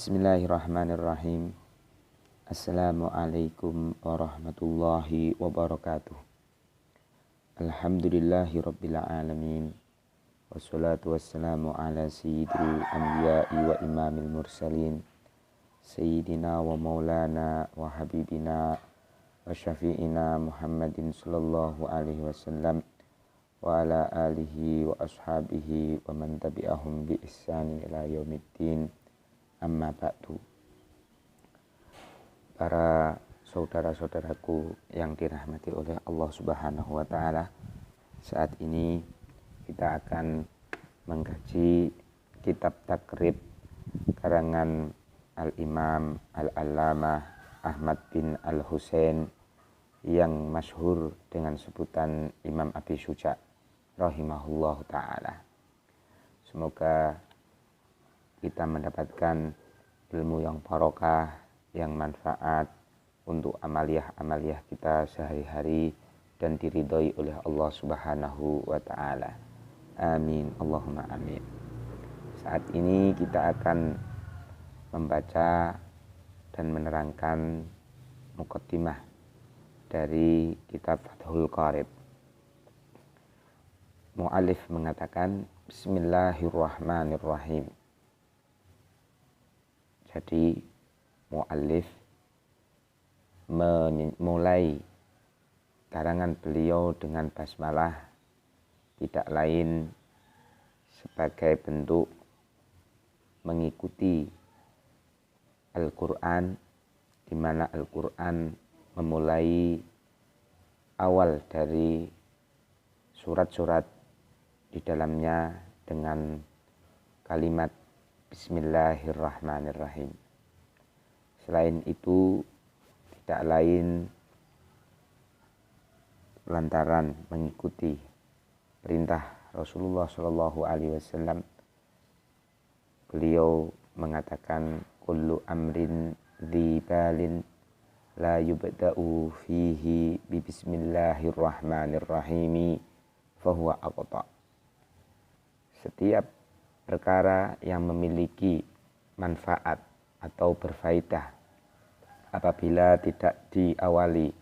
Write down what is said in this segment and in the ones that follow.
Bismillahirrahmanirrahim. Assalamualaikum warahmatullahi wabarakatuh. Alhamdulillahi rabbil alamin. Wassalatu wassalamu ala sayyidil anbiya'i wa imamil mursalin. Sayyidina wa maulana wa habibina wa syafi'ina Muhammadin sallallahu alaihi wasallam wa ala alihi wa ashabihi wa man tabi'ahum bi ihsanin ila yaumiddin. Amma ba'du. Para saudara-saudaraku yang dirahmati oleh Allah Subhanahu wa taala, saat ini kita akan mengkaji kitab takrib karangan Al-Imam Al-Allamah Ahmad bin Al-Husain yang masyhur dengan sebutan Imam Abi Syuja rahimahullahu taala. Semoga kita mendapatkan ilmu yang barokah, yang manfaat untuk amaliyah-amaliyah kita sehari-hari dan diridhoi oleh Allah Subhanahu wa taala. Amin, Allahumma amin. Saat ini kita akan membaca dan menerangkan muqaddimah dari kitab Fathul Qarib. Mu'allif mengatakan Bismillahirrahmanirrahim. Jadi mu'allif memulai karangan beliau dengan basmalah tidak lain sebagai bentuk mengikuti Al-Quran, di mana Al-Quran memulai awal dari surat-surat di dalamnya dengan kalimat Bismillahirrahmanirrahim. Selain itu tidak lain lantaran mengikuti perintah Rasulullah Shallallahu Alaihi Wasallam. Beliau mengatakan kullu amrin dzibalin la yubda'u fihi bi bismillahirrahmanirrahim fahuwa aqta. Setiap perkara yang memiliki manfaat atau berfaedah apabila tidak diawali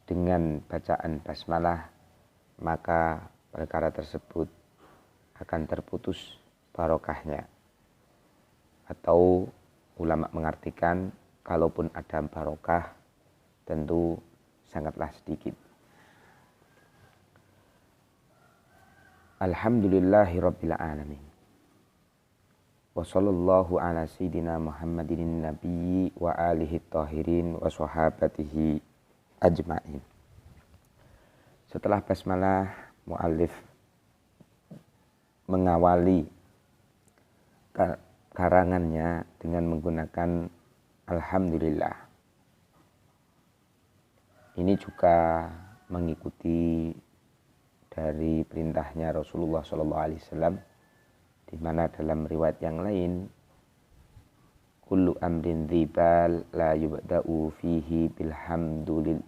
dengan bacaan basmalah, maka perkara tersebut akan terputus barokahnya. Atau ulama mengartikan kalaupun ada barokah tentu sangatlah sedikit. Alhamdulillahirabbil alamin. Wa sallallahu ala sayyidina Muhammadin nabiyyi wa alihi tahirin wa sahabatihi ajma'in. Setelah basmalah, mu'allif mengawali karangannya dengan menggunakan Alhamdulillah. Ini juga mengikuti dari perintahnya Rasulullah SAW, di mana dalam riwayat yang lain kullu amrin dzibal la yubda'u fihi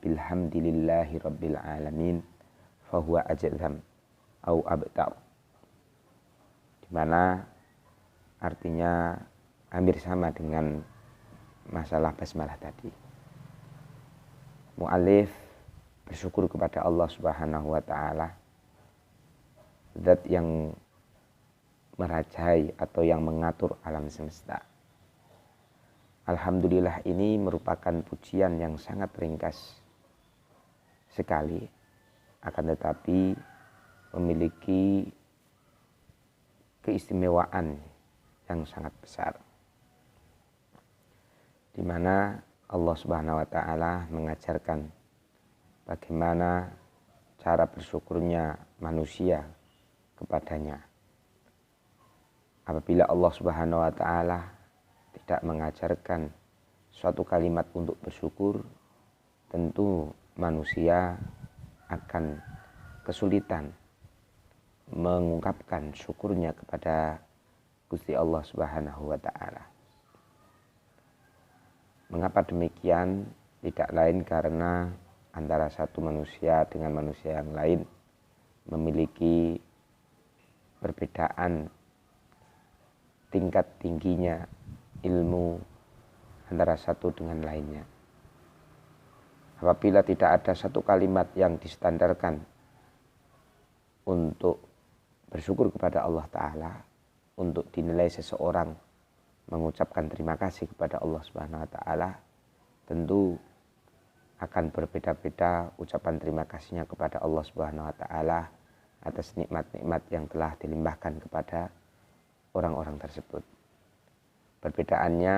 bilhamdillahi rabbil alamin fahuwa ajzam au abtar, di mana artinya hampir sama dengan masalah basmalah tadi. Mu'allif bersyukur kepada Allah Subhanahu wa taala, zat yang merajai atau yang mengatur alam semesta. Alhamdulillah ini merupakan pujian yang sangat ringkas sekali, akan tetapi memiliki keistimewaan yang sangat besar, di mana Allah Subhanahu wa taala mengajarkan bagaimana cara bersyukurnya manusia kepadanya. Apabila Allah Subhanahu wa taala tidak mengajarkan suatu kalimat untuk bersyukur, tentu manusia akan kesulitan mengungkapkan syukurnya kepada Gusti Allah Subhanahu wa taala. Mengapa demikian? Tidak lain karena antara satu manusia dengan manusia yang lain memiliki perbedaan tingkat tingginya ilmu antara satu dengan lainnya. Apabila tidak ada satu kalimat yang distandarkan untuk bersyukur kepada Allah Ta'ala, untuk dinilai seseorang mengucapkan terima kasih kepada Allah Subhanahu wa Ta'ala, tentu akan berbeda-beda ucapan terima kasihnya kepada Allah Subhanahu wa Ta'ala atas nikmat-nikmat yang telah dilimpahkan kepada orang-orang tersebut. Perbedaannya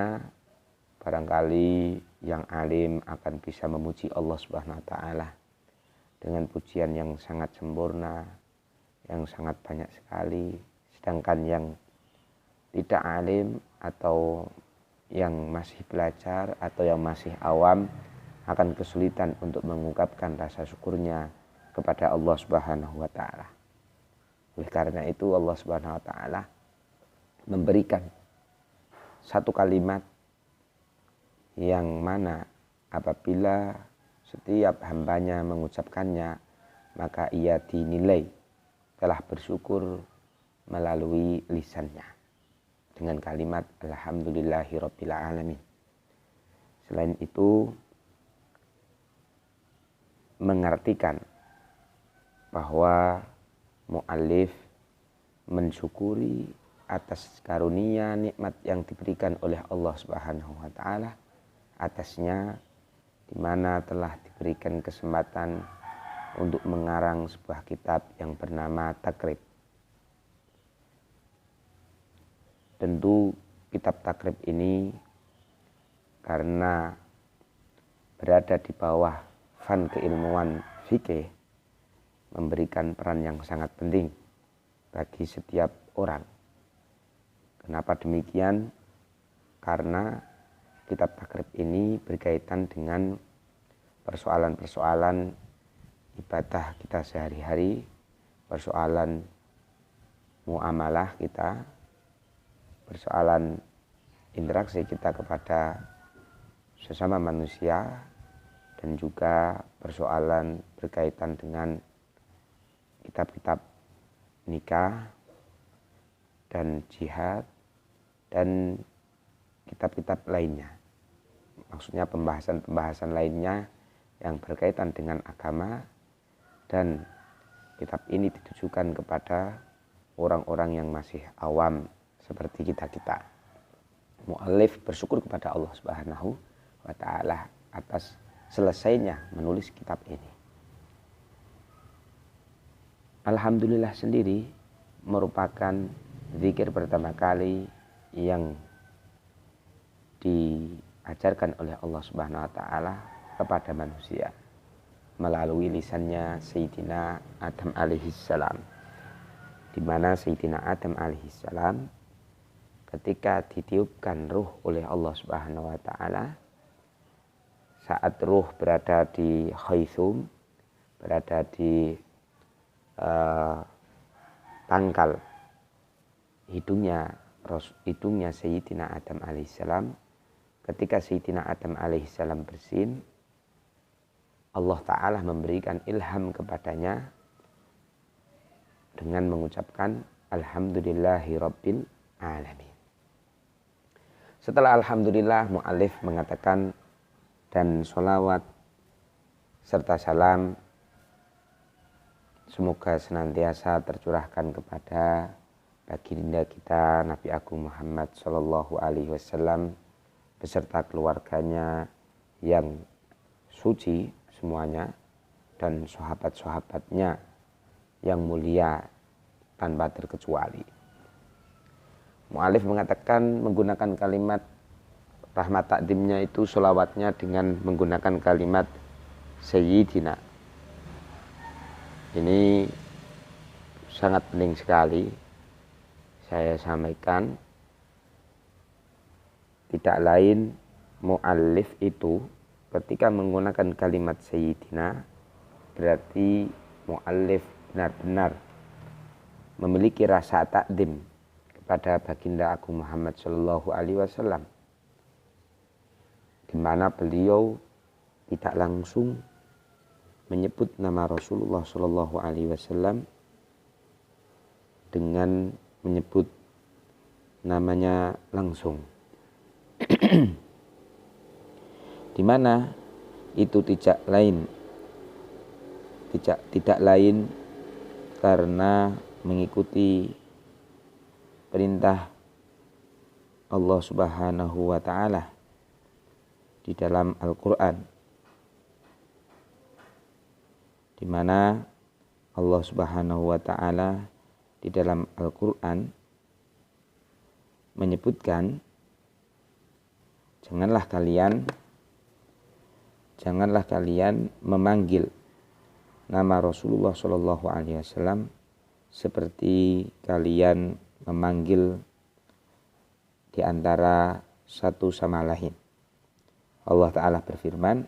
barangkali yang alim akan bisa memuji Allah Subhanahu wa Ta'ala dengan pujian yang sangat sempurna, yang sangat banyak sekali, sedangkan yang tidak alim atau yang masih belajar atau yang masih awam akan kesulitan untuk mengungkapkan rasa syukurnya kepada Allah Subhanahu wa Ta'ala. Oleh karena itu Allah Subhanahu wa Ta'ala memberikan satu kalimat yang mana apabila setiap hambanya mengucapkannya, maka ia dinilai telah bersyukur melalui lisannya dengan kalimat Alhamdulillahirabbil alamin. Selain itu mengartikan bahwa mu'allif mensyukuri atas karunia nikmat yang diberikan oleh Allah Subhanahu wa Ta'ala atasnya, di mana telah diberikan kesempatan untuk mengarang sebuah kitab yang bernama Takrib. Tentu kitab Takrib ini karena berada di bawah fan keilmuan fikih memberikan peran yang sangat penting bagi setiap orang. Kenapa demikian? Karena kitab Takrib ini berkaitan dengan persoalan-persoalan ibadah kita sehari-hari, persoalan muamalah kita, persoalan interaksi kita kepada sesama manusia, dan juga persoalan berkaitan dengan kitab-kitab nikah dan jihad dan kitab-kitab lainnya. Maksudnya pembahasan-pembahasan lainnya yang berkaitan dengan agama, dan kitab ini ditujukan kepada orang-orang yang masih awam seperti kita-kita. Mu'allif bersyukur kepada Allah Subhanahu wa Ta'ala atas selesainya menulis kitab ini. Alhamdulillah sendiri merupakan zikir pertama kali yang diajarkan oleh Allah Subhanahu wa Ta'ala kepada manusia melalui lisannya Sayyidina Adam alaihissalam, di mana Sayyidina Adam alaihissalam ketika ditiupkan ruh oleh Allah Subhanahu wa Ta'ala, saat ruh berada di khaithum, berada di pangkal hidungnya Sayyidina Adam alaihissalam, ketika Sayyidina Adam alaihissalam bersin, Allah Ta'ala memberikan ilham kepadanya dengan mengucapkan Alhamdulillahirabbil alamin. Setelah Alhamdulillah, mu'allif mengatakan, dan sholawat serta salam semoga senantiasa tercurahkan kepada baginda kita Nabi Agung Muhammad Sallallahu Alaihi Wasallam beserta keluarganya yang suci semuanya, dan sahabat-sahabatnya yang mulia tanpa terkecuali. Mu'allif mengatakan menggunakan kalimat rahmat takdimnya itu sholawatnya dengan menggunakan kalimat Sayyidina. Ini sangat penting sekali saya sampaikan. Tidak lain, mu'allif itu ketika menggunakan kalimat Sayyidina berarti mu'allif benar-benar memiliki rasa takdim kepada baginda Agung Muhammad Sallallahu Alaihi Wasallam, di mana beliau tidak langsung menyebut nama Rasulullah Sallallahu Alaihi Wasallam dengan menyebut namanya langsung, di mana itu tidak lain karena mengikuti perintah Allah Subhanahu wa taala di dalam Al-Qur'an, di mana Allah Subhanahu wa taala di dalam Al-Qur'an menyebutkan janganlah kalian memanggil nama Rasulullah Shallallahu Alaihi Wasallam seperti kalian memanggil di antara satu sama lain. Allah Ta'ala berfirman,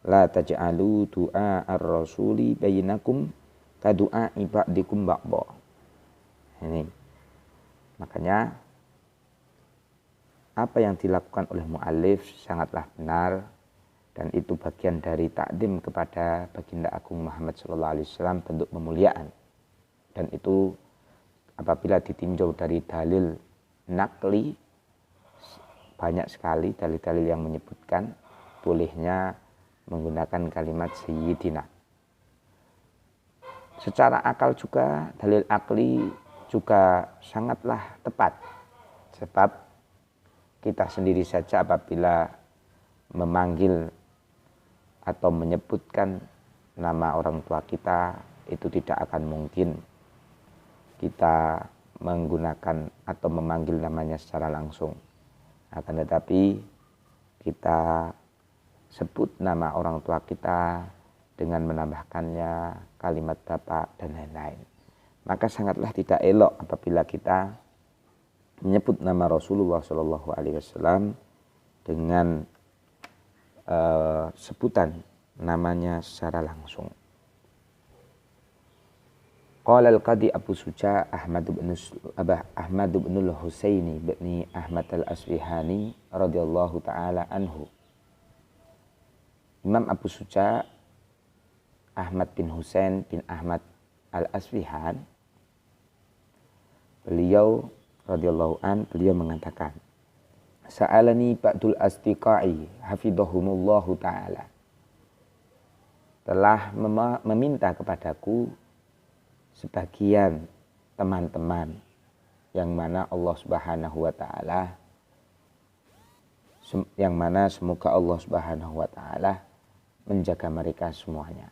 la taj'alu du'a ar-rasuli bainakum kadu'a ibadikum ba'da. Ini makanya apa yang dilakukan oleh mu'allif sangatlah benar, dan itu bagian dari takdim kepada baginda agung Muhammad sallallahu alaihi wasallam, bentuk pemuliaan. Dan itu apabila ditinjau dari dalil nakli, banyak sekali dalil-dalil yang menyebutkan bolehnya menggunakan kalimat sayyidina. Secara akal juga, dalil akli juga sangatlah tepat, sebab kita sendiri saja apabila memanggil atau menyebutkan nama orang tua kita, itu tidak akan mungkin kita menggunakan atau memanggil namanya secara langsung. Akan tetapi kita sebut nama orang tua kita dengan menambahkannya kalimat bapak dan lain-lain. Maka sangatlah tidak elok apabila kita menyebut nama Rasulullah Shallallahu Alaihi Wasallam dengan sebutan namanya secara langsung. Qala al-Qadi Abu Suja Ahmad bin al-Husaini bin Ahmad al-Asfihani radhiyallahu taala anhu. Imam Abu Suja Ahmad bin Husain bin Ahmad al-Asfihan, beliau radhiyallahu an, beliau mengatakan, sa'alani ba'dul astiqai hafidhahumullahu ta'ala, telah meminta kepadaku sebagian teman-teman yang mana Allah Subhanahu wa taala, yang mana semoga Allah Subhanahu wa taala menjaga mereka semuanya.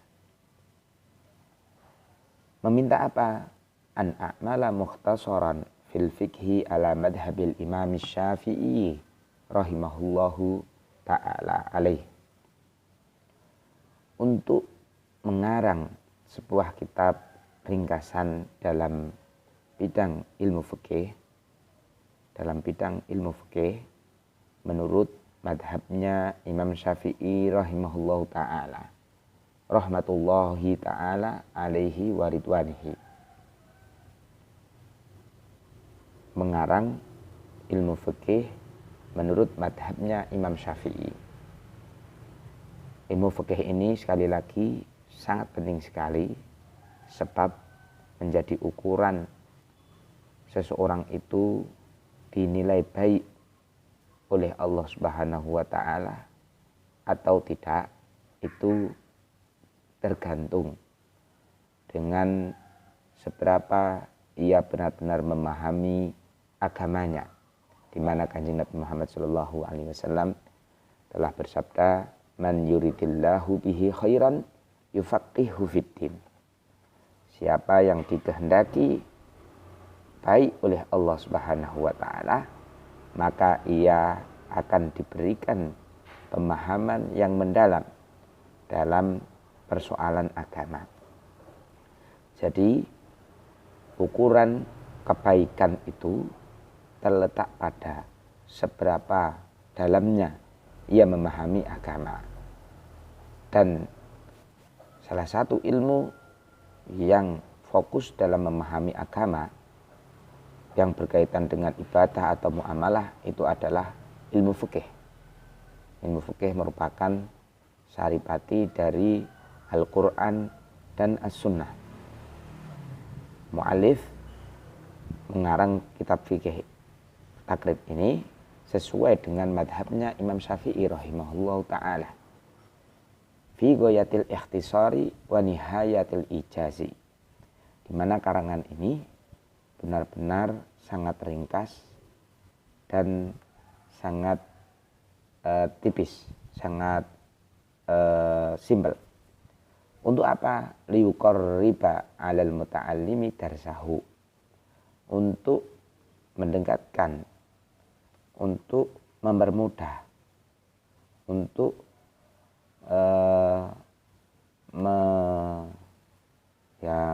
Meminta apa? An a'mala mukhtasaran fil fikhi ala madhabil imam Syafi'i rahimahullahu ta'ala alaih, untuk mengarang sebuah kitab ringkasan dalam bidang ilmu fikih, menurut madhabnya Imam Syafi'i rahimahullahu ta'ala, rahmatullahi ta'ala alaihi wa ridwanihi. Mengarang ilmu fikih menurut madhabnya Imam Syafi'i. Ilmu fikih ini sekali lagi sangat penting sekali, sebab menjadi ukuran seseorang itu dinilai baik oleh Allah Subhanahu wa taala atau tidak, itu tergantung dengan seberapa ia benar-benar memahami agamanya, di mana Kanjeng Nabi Muhammad sallallahu alaihi wasallam telah bersabda, man yuridillahu bihi khairan yufaqihu fiddin. Siapa yang dikehendaki baik oleh Allah Subhanahu wa taala, maka ia akan diberikan pemahaman yang mendalam dalam persoalan agama. Jadi ukuran kebaikan itu terletak pada seberapa dalamnya ia memahami agama. Dan salah satu ilmu yang fokus dalam memahami agama yang berkaitan dengan ibadah atau muamalah itu adalah ilmu fikih. Ilmu fikih merupakan saripati dari Al-Quran dan As-Sunnah. Mu'alif mengarang kitab fikih takrib ini sesuai dengan madhabnya Imam Syafi'i rahimahullah ta'ala. Fi ghayatil ikhtisari wa nihayatil ijazi. Di mana karangan ini benar-benar sangat ringkas dan sangat tipis, sangat simpel. Untuk apa? Liuqarriba 'alal muta'allimi darsahu. Untuk mendekatkan, untuk mempermudah, untuk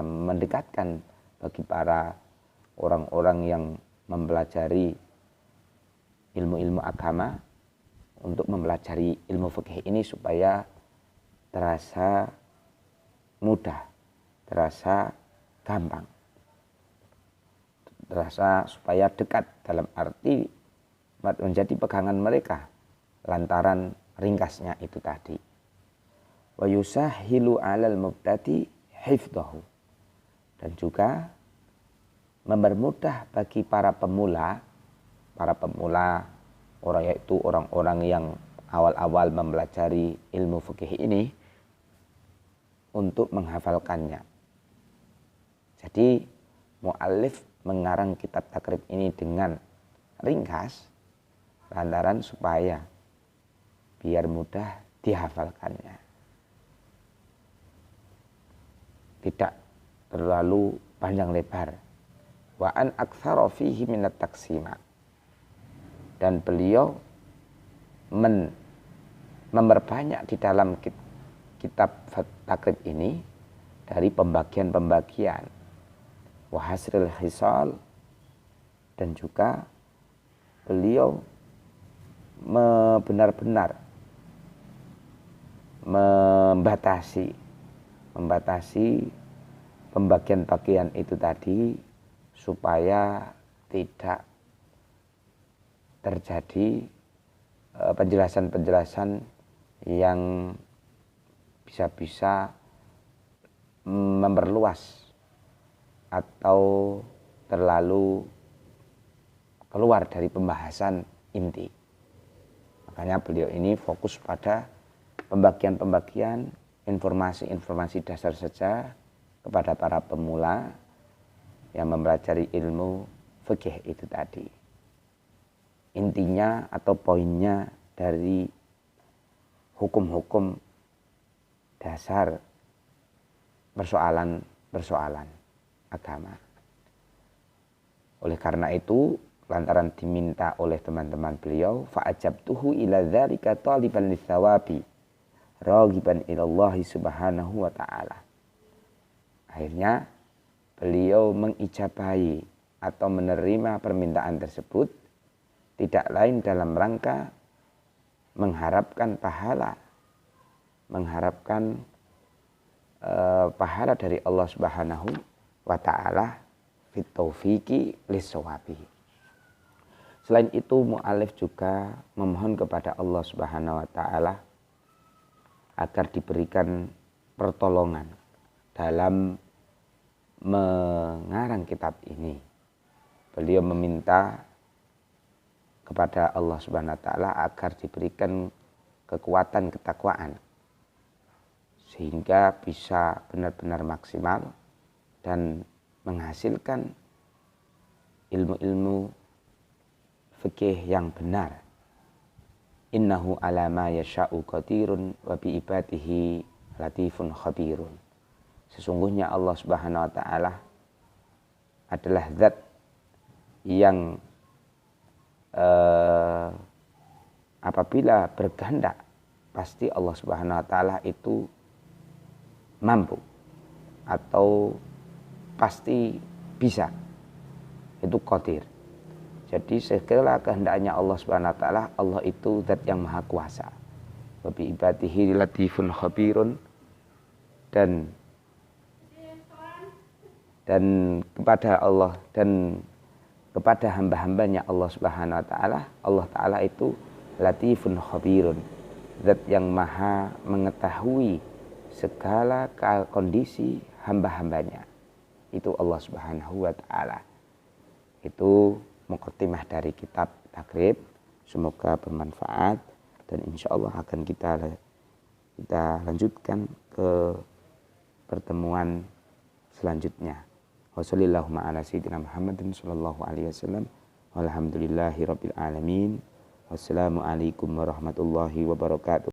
mendekatkan bagi para orang-orang yang mempelajari ilmu-ilmu agama untuk mempelajari ilmu fikih ini supaya terasa mudah, terasa gampang, terasa supaya dekat dalam arti menjadi pegangan mereka lantaran ringkasnya itu tadi. Wa yusahhilu 'alal mubtadi hifdhahu, dan juga mempermudah bagi para pemula orang, yaitu orang-orang yang awal-awal mempelajari ilmu fikih ini untuk menghafalkannya. Jadi muallif mengarang kitab takrib ini dengan ringkas lantaran supaya biar mudah dihafalkannya, tidak terlalu panjang lebar. Wa an aktsara fihi minat taksima, dan beliau memperbanyak di dalam kitab takrib ini dari pembagian-pembagian, wa hasril khisal, dan juga beliau benar-benar membatasi pembagian-bagian itu tadi supaya tidak terjadi penjelasan-penjelasan yang bisa memperluas atau terlalu keluar dari pembahasan inti. Makanya beliau ini fokus pada pembagian-pembagian informasi-informasi dasar saja kepada para pemula yang mempelajari ilmu fikih itu tadi. Intinya atau poinnya dari hukum-hukum dasar persoalan agama. Oleh karena itu, lantaran diminta oleh teman-teman beliau, fa'ajabtuhu ila dzalika taliban litsawabi raghiban ilallahi subhanahu wa ta'ala. Akhirnya beliau mengijabahi atau menerima permintaan tersebut tidak lain dalam rangka mengharapkan pahala dari Allah Subhanahu wa ta'ala fit taufiqi lis-shawabi. Selain itu mu'alif juga memohon kepada Allah Subhanahu wa ta'ala agar diberikan pertolongan dalam mengarang kitab ini. Beliau meminta kepada Allah Subhanahu wa ta'ala agar diberikan kekuatan ketakwaan sehingga bisa benar-benar maksimal dan menghasilkan ilmu-ilmu fikih yang benar. Innahu ala ma yasha'u qadirun wa bi ibadihi latifun khabirun. Sesungguhnya Allah Subhanahu wa ta'ala adalah zat yang apabila berkehendak pasti Allah Subhanahu wa ta'ala itu mampu atau pasti bisa, itu qadir. Jadi segala kehendaknya Allah Subhanahu wa ta'ala, Allah itu zat yang maha kuasa. Wa bi ibadihi latifun khabirun, dan kepada Allah dan kepada hamba-hambanya Allah Subhanahu wa ta'ala, Allah ta'ala itu latifun khabirun, zat yang maha mengetahui segala kondisi hamba-hambanya. Itu Allah Subhanahu wa ta'ala. Itu muqaddimah dari kitab takrib. Semoga bermanfaat dan insya Allah akan kita lanjutkan ke pertemuan selanjutnya. Wassalamualaikum warahmatullahi wabarakatuh. Walhamdulillahirabbil alamin. Wassalamualaikum warahmatullahi wabarakatuh.